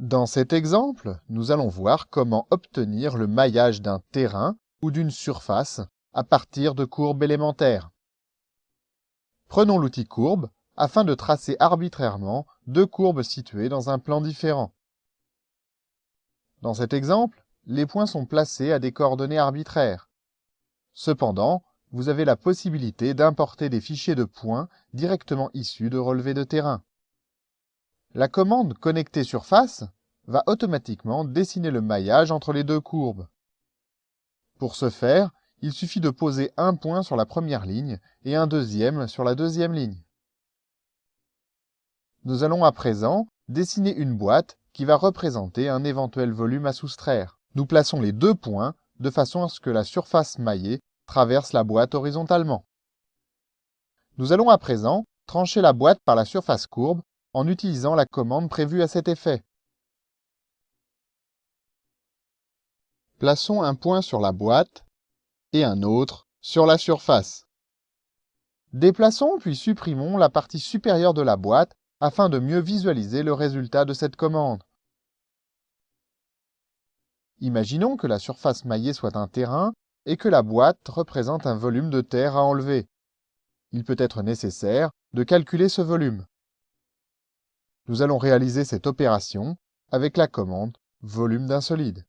Dans cet exemple, nous allons voir comment obtenir le maillage d'un terrain ou d'une surface à partir de courbes élémentaires. Prenons l'outil courbe afin de tracer arbitrairement deux courbes situées dans un plan différent. Dans cet exemple, les points sont placés à des coordonnées arbitraires. Cependant, vous avez la possibilité d'importer des fichiers de points directement issus de relevés de terrain. La commande « Connecter surface » va automatiquement dessiner le maillage entre les deux courbes. Pour ce faire, il suffit de poser un point sur la première ligne et un deuxième sur la deuxième ligne. Nous allons à présent dessiner une boîte qui va représenter un éventuel volume à soustraire. Nous plaçons les deux points de façon à ce que la surface maillée traverse la boîte horizontalement. Nous allons à présent trancher la boîte par la surface courbe en utilisant la commande prévue à cet effet. Plaçons un point sur la boîte et un autre sur la surface. Déplaçons puis supprimons la partie supérieure de la boîte afin de mieux visualiser le résultat de cette commande. Imaginons que la surface maillée soit un terrain et que la boîte représente un volume de terre à enlever. Il peut être nécessaire de calculer ce volume. Nous allons réaliser cette opération avec la commande « volume d'un solide ».